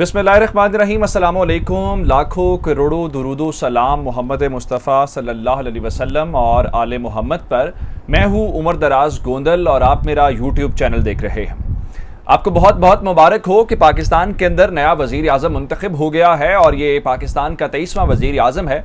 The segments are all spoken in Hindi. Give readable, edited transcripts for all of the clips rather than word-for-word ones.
बिस्मिल्लाहिर्रहमानिर्रहीम, अस्सलामु अलैकुम। लाखों करोड़ों दुरूदो सलाम मोहम्मद मुस्तफ़ा सल्लल्लाहु अलैहि वसल्लम और आले मोहम्मद पर। मैं हूँ उमर दराज गोंदल और आप मेरा यूट्यूब चैनल देख रहे हैं। आपको बहुत बहुत मुबारक हो कि पाकिस्तान के अंदर नया वज़ीर आज़म मुंतखब हो गया है और ये पाकिस्तान का 23वां वज़ीर आज़म है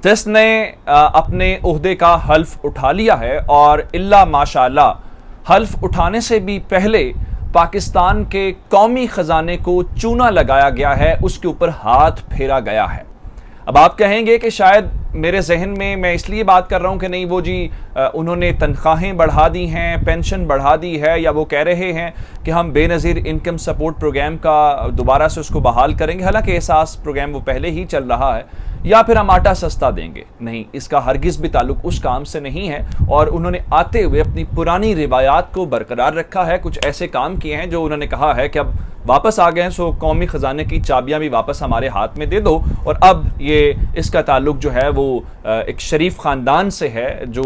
जिसने अपने ओहदे का हल्फ उठा लिया है। और इल्ला माशाअल्लाह हल्फ उठाने से भी पहले पाकिस्तान के कौमी ख़जाने को चूना लगाया गया है, उसके ऊपर हाथ फेरा गया है। अब आप कहेंगे कि शायद मेरे जहन में मैं इसलिए बात कर रहा हूं कि नहीं वो जी उन्होंने तनख्वाहें बढ़ा दी हैं, पेंशन बढ़ा दी है, या वो कह रहे हैं कि हम बेनज़ीर इनकम सपोर्ट प्रोग्राम का दोबारा से उसको बहाल करेंगे, हालांकि एहसास प्रोग्राम वो पहले ही चल रहा है, या फिर हम आटा सस्ता देंगे। नहीं, इसका हरगिज़ भी ताल्लुक उस काम से नहीं है। और उन्होंने आते हुए अपनी पुरानी रिवायात को बरकरार रखा है। कुछ ऐसे काम किए हैं जो उन्होंने कहा है कि अब वापस आ गए हैं, सो कौमी ख़जाने की चाबियां भी वापस हमारे हाथ में दे दो। और अब ये इसका ताल्लुक जो है वो एक शरीफ ख़ानदान से है जो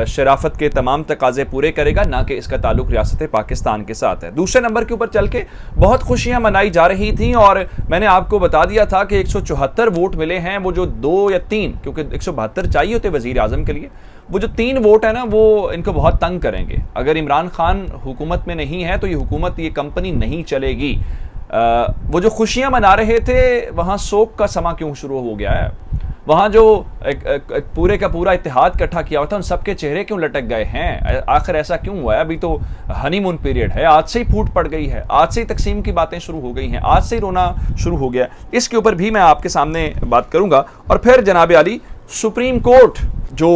शराफत के तमाम तकाजे पूरे करेगा, ना कि इसका ताल्लुक रियासत पाकिस्तान के साथ है। दूसरे नंबर के ऊपर चल के बहुत खुशियां मनाई जा रही थी और मैंने आपको बता दिया था कि 174 वोट मिले हैं। वो जो 2 या 3, क्योंकि 172 चाहिए होते वज़ीर आज़म के लिए, वो जो 3 वोट है ना वो इनको बहुत तंग करेंगे। अगर इमरान खान हुकूमत में नहीं है तो ये हुकूमत, ये कंपनी नहीं चलेगी। वो जो खुशियां मना रहे थे वहाँ शोक का समा क्यों शुरू हो गया है? वहाँ जो एक पूरे का पूरा इत्तेहाद इकट्ठा किया हुआ था, उन सबके चेहरे क्यों लटक गए हैं? आखिर ऐसा क्यों हुआ है? अभी तो हनीमून पीरियड है, आज से ही फूट पड़ गई है, आज से ही तकसीम की बातें शुरू हो गई हैं, आज से ही रोना शुरू हो गया। इसके ऊपर भी मैं आपके सामने बात करूंगा। और फिर जनाब आली, सुप्रीम कोर्ट जो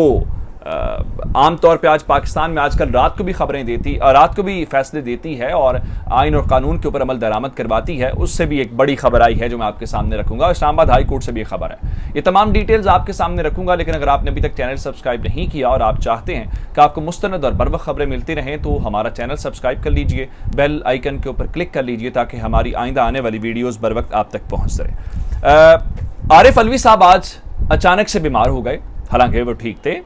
आमतौर पे आज पाकिस्तान में आजकल रात को भी खबरें देती और रात को भी फैसले देती है और आइन और कानून के ऊपर अमल दरामद करवाती है, उससे भी एक बड़ी खबर आई है जो मैं आपके सामने रखूंगा। इस्लामाबाद हाई कोर्ट से भी खबर है। ये तमाम डिटेल्स आपके सामने रखूंगा। लेकिन अगर आपने अभी तक चैनल सब्सक्राइब नहीं किया और आप चाहते हैं कि आपको मुस्तनद और बर वक्त खबरें मिलती रहें तो हमारा चैनल सब्सक्राइब कर लीजिए, बेल आइकन के ऊपर क्लिक कर लीजिए ताकि हमारी आइंदा आने वाली वीडियोज़ बर वक्त आप तक पहुँच सके। आरिफ अलवी साहब आज अचानक से बीमार हो गए, हालांकि वो ठीक थे।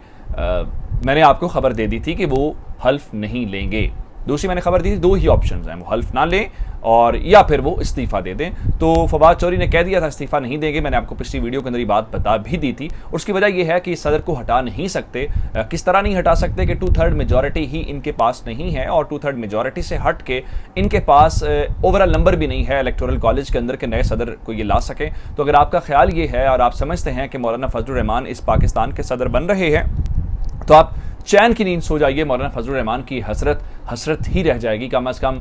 मैंने आपको खबर दे दी थी कि वो हल्फ नहीं लेंगे। दूसरी मैंने खबर दी थी, 2 ही ऑप्शंस हैं, वो हल्फ ना लें और या फिर वो इस्तीफ़ा दे दें। तो फवाद चौधरी ने कह दिया था इस्तीफ़ा नहीं देंगे। मैंने आपको पिछली वीडियो के अंदर ये बात बता भी दी थी। उसकी वजह यह है कि सदर को हटा नहीं सकते। किस तरह नहीं हटा सकते कि 2/3 मेजॉरिटी ही इनके पास नहीं है और 2/3 मेजॉरिटी से हट के इनके पास ओवरऑल नंबर भी नहीं है इलेक्टोरल कॉलेज के अंदर के नए सदर को ये ला सकें। तो अगर आपका ख्याल ये है और आप समझते हैं कि मौलाना फजलुर रहमान इस पाकिस्तान के सदर बन रहे हैं तो आप चैन की नींद सो जाइए। मौलाना फजलुर रहमान की हसरत ही रह जाएगी। कम अज़ कम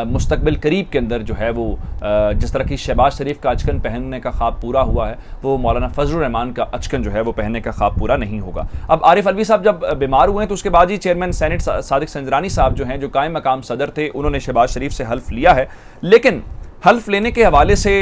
मुस्तकबिल करीब के अंदर जो है वो जिस तरह की शहबाज शरीफ का अचकन पहनने का ख्वाब पूरा हुआ है, वो मौलाना फजलुर रहमान का अचकन जो है वो पहनने का ख्वाब पूरा नहीं होगा। अब आरिफ अलवी साहब जब बीमार हुए तो उसके बाद ही चेयरमैन सेनेट सादिक संजरानी साहब जो हैं, जो कायम मकाम सदर थे, उन्होंने शहबाज शरीफ से हल्फ लिया है। लेकिन हल्फ लेने के हवाले से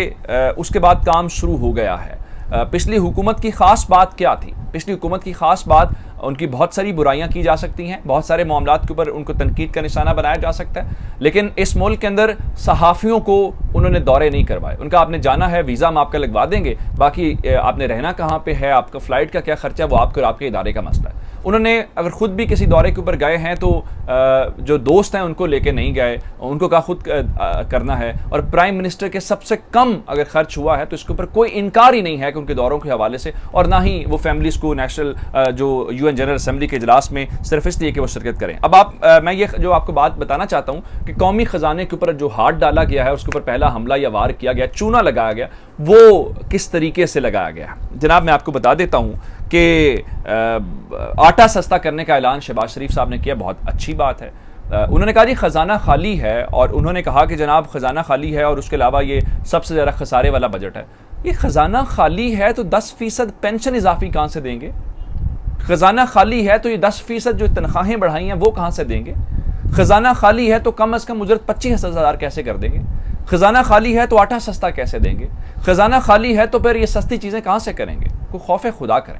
उसके बाद काम शुरू हो गया है। पिछली हुकूमत की ख़ास बात क्या थी? पिछली हुकूमत की ख़ास बात, उनकी बहुत सारी बुराइयां की जा सकती हैं, बहुत सारे मामलात के ऊपर उनको तनकीद का निशाना बनाया जा सकता है, लेकिन इस मुल्क के अंदर सहाफ़ियों को उन्होंने दौरे नहीं करवाए। उनका आपने जाना है, वीज़ा हम आपका लगवा देंगे, बाकी आपने रहना कहाँ पे है, आपका फ़्लाइट का क्या खर्चा है, वो आपके और आपके इदारे का मसला है। उन्होंने अगर ख़ुद भी किसी दौरे के ऊपर गए हैं तो जो दोस्त हैं उनको लेके नहीं गए, उनको का खुद करना है। और प्राइम मिनिस्टर के सबसे कम अगर खर्च हुआ है तो इसके ऊपर कोई इनकार ही नहीं है कि उनके दौरों के हवाले से, और ना ही वो फैमिलीज़ को नेशनल जो UN जनरल असम्बली के इजलास में सिर्फ इसलिए कि वो शिरकत करें। अब मैं ये जो आपको बात बताना चाहता हूँ कि कौमी ख़जाने के ऊपर जो हाथ डाला गया है, उसके ऊपर पहला हमला या वार किया गया, चूना लगाया गया, वो किस तरीके से लगाया गया। जनाब मैं आपको बता देता हूँ कि आटा सस्ता करने का ऐलान शहबाज शरीफ साहब ने किया, बहुत अच्छी बात है। उन्होंने कहा जी ख़जाना खाली है, और उन्होंने कहा कि जनाब ख़जाना खाली है और उसके अलावा ये सबसे ज़्यादा खसारे वाला बजट है। ये ख़जाना खाली है तो 10% पेंशन इजाफी कहाँ से देंगे? ख़जाना खाली है तो ये 10% जो तनख्वाहें बढ़ाई हैं वो कहाँ से देंगे? ख़जाना खाली है तो कम अज़ कम उजरत 25,000 कैसे कर देंगे? ख़जाना खाली है तो आटा सस्ता कैसे देंगे? ख़जाना खाली है तो फिर ये सस्ती चीज़ें कहाँ से करेंगे? कोई खौफ खुदा करें,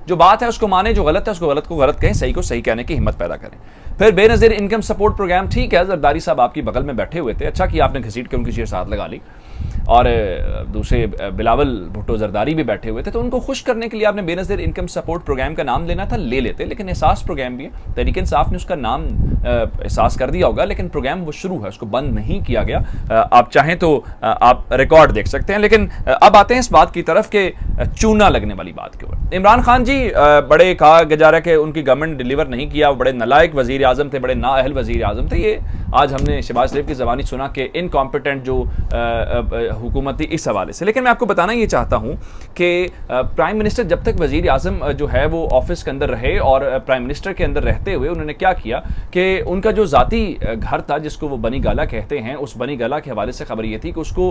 जो बात है उसको माने, जो गलत है उसको गलत को गलत कहें, सही को सही कहने की हिम्मत पैदा करें। फिर बेनज़ीर इनकम सपोर्ट प्रोग्राम, ठीक है, जरदारी साहब आपकी बगल में बैठे हुए थे, अच्छा कि आपने घसीट के उनकी चीज़ साथ लगा ली। और दूसरे बिलावल भुट्टो जरदारी भी बैठे हुए थे, तो उनको खुश करने के लिए आपने बेनज़ीर इनकम सपोर्ट प्रोग्राम का नाम लेना था, ले लेते, लेकिन एहसास प्रोग्राम भी है, तहरीक इंसाफ ने उसका नाम एहसास कर दिया होगा, लेकिन प्रोग्राम वो शुरू है, उसको बंद नहीं किया गया। आप चाहें तो आप रिकॉर्ड देख सकते हैं। लेकिन अब आते हैं इस बात की तरफ कि चूना लगने वाली बात के ऊपर। इमरान खान जी बड़े कहा जा रहा है कि उनकी गवर्नमेंट डिलीवर नहीं किया, बड़े नालायक वजीर आजम थे, बड़े नाअहल वजीर आजम थे। ये आज हमने शहबाज शरीफ की ज़बानी सुना कि इनकॉम्पिटेंट जो हुकूमत थी इस हवाले से। लेकिन मैं आपको बताना ये चाहता हूँ कि प्राइम मिनिस्टर जब तक वजीर आजम जो है वो ऑफिस के अंदर रहे, और प्राइम मिनिस्टर के अंदर रहते हुए उन्होंने क्या किया कि उनका जो ज़ाती घर था जिसको वो बनी गाला कहते हैं, उस बनी गाला के हवाले से खबर ये थी कि उसको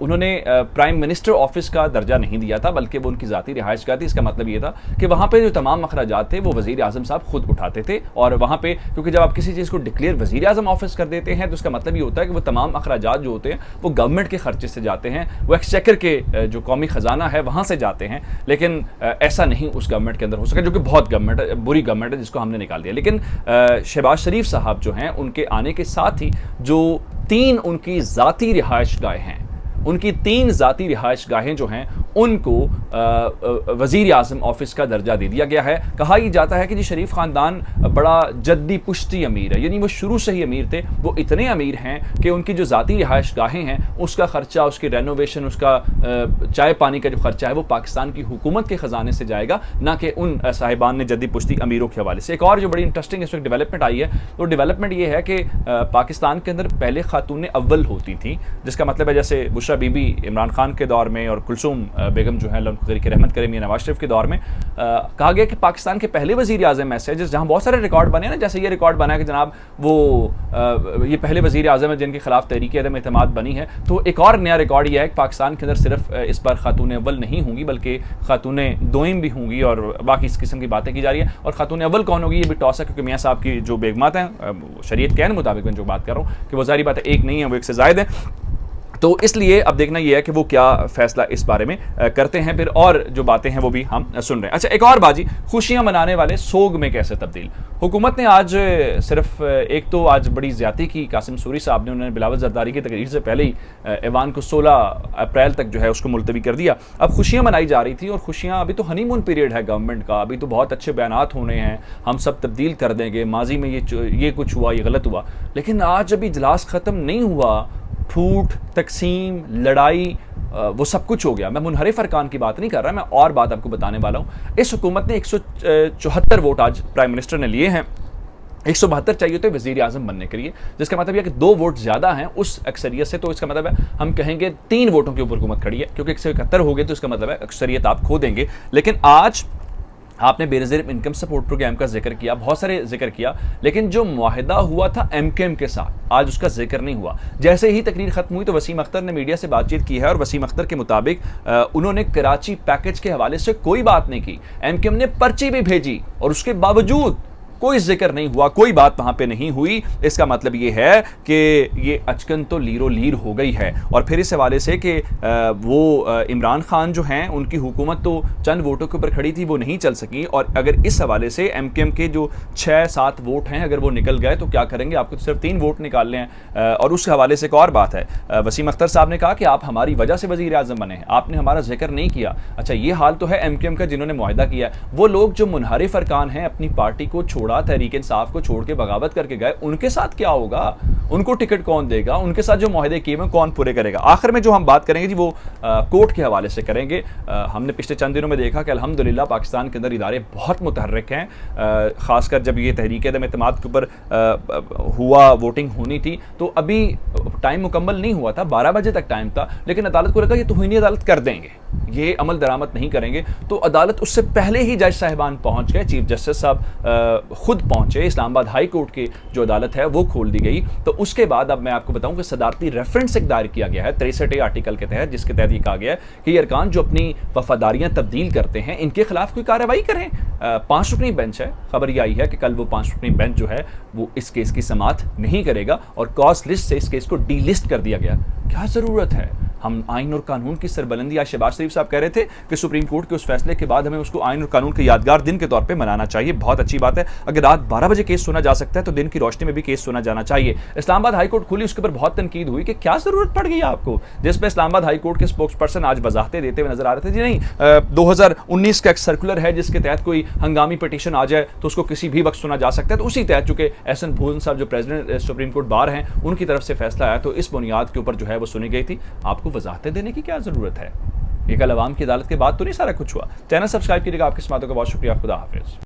उन्होंने प्राइम मिनिस्टर ऑफिस का दर्जा नहीं दिया था, बल्कि वो उनकी ज़ाती रिहाइश गाह थी। इसका मतलब ये था कि वहाँ पे जो तमाम अखराजात थे वो वज़ीर आज़म साहब खुद उठाते थे, और वहाँ पे क्योंकि जब आप किसी चीज़ को डिक्लेयर वज़ीर आज़म ऑफिस कर देते हैं तो इसका मतलब ये होता है कि वो तमाम अखराजात जो होते हैं वो गवर्नमेंट के खर्चे से जाते हैं, वो एक्सचेकर के जो कौमी ख़जाना है वहाँ से जाते हैं। लेकिन ऐसा नहीं उस गवर्नमेंट के अंदर हो सका, जो कि बहुत बुरी गवर्नमेंट है जिसको हमने निकाल दिया। लेकिन शहबाज शरीफ साहब जो हैं उनके आने के साथ ही जो 3 उनकी ज़ाती रिहाइश गाहें हैं, उनकी 3 ज़ाती रिहाइश गाहें जो हैं उनको वज़ीर आज़म ऑफिस का दर्जा दे दिया गया है। कहा यह जाता है कि जी शरीफ ख़ानदान बड़ा जद्दी पुश्ती अमीर है, यानी वो शुरू से ही अमीर थे। वो इतने अमीर हैं कि उनकी जो ज़ाती रिहाइश गाहें हैं उसका ख़र्चा, उसकी रेनोवेशन, उसका चाय पानी का जो ख़र्चा है वो पाकिस्तान की हुकूमत के ख़जाने से जाएगा, ना कि उन साहिबान ने जद्दी पुश्ती अमीरों के हवाले से। एक और जो बड़ी इंटरेस्टिंग इस वक्त डेवलपमेंट आई है, वो डेवलपमेंट ये है कि पाकिस्तान के अंदर पहले खातून अव्वल होती थी, जिसका मतलब है जैसे बुशरा बीबी इमरान खान के दौर में और कुलसूम बेगम जो है रहमत करें मियां नवाज शरीफ के दौर में कहा गया कि पाकिस्तान के पहले वज़ीर आज़म ऐसे हैं जहाँ बहुत सारे रिकॉर्ड बने ना, जैसे ये रिकॉर्ड बना है कि जनाब वो ये पहले वज़ीर आज़म है जिनके खिलाफ तहरीक अदम एतमाद बनी है। तो एक और नया रिकॉर्ड यह है कि पाकिस्तान के अंदर सिर्फ इस बार खातून अव्वल नहीं होंगी बल्कि खातून दोइम भी होंगी, और बाकी इस किस्म की बातें की जा रही है। और खातून अव्वल कौन होगी ये भी टॉस है, क्योंकि मियाँ साहब की जो बेगमात हैं शरीयत के मुताबिक मैं जो बात कर रहा हूँ कि वो ज़ाहिर बात है एक नहीं है, वो एक से ज़ायद है। तो इसलिए अब देखना यह है कि वो क्या फैसला इस बारे में करते हैं फिर, और जो बातें हैं वो भी हम सुन रहे हैं। अच्छा, एक और बाजी, खुशियां मनाने वाले सोग में कैसे तब्दील। हुकूमत ने आज सिर्फ एक तो आज बड़ी ज़्यादती की कासिम सूरी साहब ने, उन्होंने बिलावल जरदारी की तकरीर से पहले ही ऐवान को 16 अप्रैल तक जो है उसको मुलतवी कर दिया। अब खुशियाँ मनाई जा रही थी, और खुशियाँ अभी तो हनीमून पीरियड है गवर्नमेंट का, अभी तो बहुत अच्छे बयानात होने हैं, हम सब तब्दील कर देंगे, माजी में ये कुछ हुआ, ये गलत हुआ। लेकिन आज अभी इजलास ख़त्म नहीं हुआ, फूट, तकसीम, लड़ाई, वो सब कुछ हो गया। मैं मुनहरिफ अरकान की बात नहीं कर रहा, मैं और बात आपको बताने वाला हूँ। इस हुकूमत ने 174 वोट आज प्राइम मिनिस्टर ने लिए हैं, 172 चाहिए होते वज़ीर आज़म बनने के लिए, जिसका मतलब यह कि 2 वोट ज़्यादा हैं उस अक्सरियत से। तो इसका मतलब है हम कहेंगे 3 वोटों के ऊपर हुकूमत खड़ी है, क्योंकि 171 हो गए तो इसका मतलब है अक्सरियत आप खो देंगे। लेकिन आज आपने बेनज़ीर इनकम सपोर्ट प्रोग्राम का जिक्र किया, बहुत सारे जिक्र किया, लेकिन जो मुआहिदा हुआ था एमकेएम के साथ आज उसका जिक्र नहीं हुआ। जैसे ही तकरीर खत्म हुई तो वसीम अख्तर ने मीडिया से बातचीत की है, और वसीम अख्तर के मुताबिक उन्होंने कराची पैकेज के हवाले से कोई बात नहीं की। एमकेएम ने पर्ची भी भेजी और उसके बावजूद कोई जिक्र नहीं हुआ, कोई बात वहां पे नहीं हुई। इसका मतलब ये है कि ये अचकन तो लीरो लीर हो गई है। और फिर इस हवाले से कि वो इमरान खान जो हैं उनकी हुकूमत तो चंद वोटों के ऊपर खड़ी थी, वो नहीं चल सकी। और अगर इस हवाले से एमकेएम के जो 6-7 वोट हैं अगर वो निकल गए तो क्या करेंगे, आपको तो सिर्फ 3 वोट निकालने हैं। और उस हवाले से एक और बात है, वसीम अख्तर साहब ने कहा कि आप हमारी वजह से वज़ीर आज़म बने हैं, आपने हमारा जिक्र नहीं किया। अच्छा, ये हाल तो है एमकेएम का जिन्होंने मुआहिदा किया। वो लोग जो मुनहरिफ अरकान हैं, अपनी पार्टी को छोड़ा, तहरीक इंसाफ को छोड़ के बगावत करके गए, उनके साथ क्या होगा, उनको टिकट कौन देगा, उनके साथ जो मुआहिदे किए हैं कौन पूरे करेगा। आखिर में जो हम बात करेंगे जी वो कोर्ट के हवाले से करेंगे। हमने पिछले चंद दिनों में देखा कि अल्हम्दुलिल्लाह पाकिस्तान के अंदर इदारे बहुत मुतहर्रिक हैं, खासकर जब ये तहरीक अदम एतमाद के ऊपर हुआ, वोटिंग होनी थी तो अभी टाइम मुकम्मल नहीं हुआ था, 12 बजे तक टाइम था, लेकिन अदालत को लगा ये तौहीनी अदालत कर देंगे, ये अमल दरामद नहीं करेंगे। तो अदालत उससे पहले ही जज साहिबान पहुंच गए, चीफ जस्टिस साहब खुद पहुंचे, इस्लामाबाद हाई कोर्ट की जो अदालत है वो खोल दी गई। तो उसके बाद अब मैं आपको बताऊं कि सदारती रेफरेंस एक दायर किया गया है 63 आर्टिकल के तहत, जिसके तहत ये कहा गया है कि ये अरकान जो अपनी वफादारियां तब्दील करते हैं इनके खिलाफ कोई कार्रवाई करें। 5 रुकनी बेंच है, खबर ये आई है कि कल वो 5 रुकनी बेंच जो है वो इस केस की समाअत नहीं करेगा और कॉज लिस्ट से इस केस को डी लिस्ट कर दिया गया। क्या ज़रूरत है, हम आइन और कानून की सरबलंदी, आज शहबाज शरीफ साहब कह रहे थे कि सुप्रीम कोर्ट के उस फैसले के बाद हमें उसको आइन और कानून के यादगार दिन के तौर पे मनाना चाहिए। बहुत अच्छी बात है। अगर रात 12 बजे केस सुना जा सकता है तो दिन की रोशनी में भी केस सुना जाना चाहिए। इस्लामाबाद हाई कोर्ट खुली, उसके ऊपर बहुत तनकीद हुई कि क्या जरूरत पड़ गई आपको, जिस पे इस्लामाबाद हाई कोर्ट के स्पोक्स पर्सन आज वजाहतें देते हुए नजर आ रहे थे। जी नहीं, 2019 का एक सर्कुलर है जिसके तहत कोई हंगामी पिटीशन आ जाए तो उसको किसी भी वक्त सुना जा सकता है। तो उसी तहत चूंकि एहसन भूलन साहब जो प्रेसिडेंट सुप्रीम कोर्ट बार हैं, उनकी तरफ से फैसला आया तो इस बुनियाद के ऊपर जो है वो सुनी गई थी। आपको वजाहतें देने की क्या जरूरत है? ये कल अवाम की अदालत के बाद तो नहीं सारा कुछ हुआ। चैनल सब्सक्राइब कीजिएगा। आपकी समातों का बहुत शुक्रिया। खुदा हाफिज।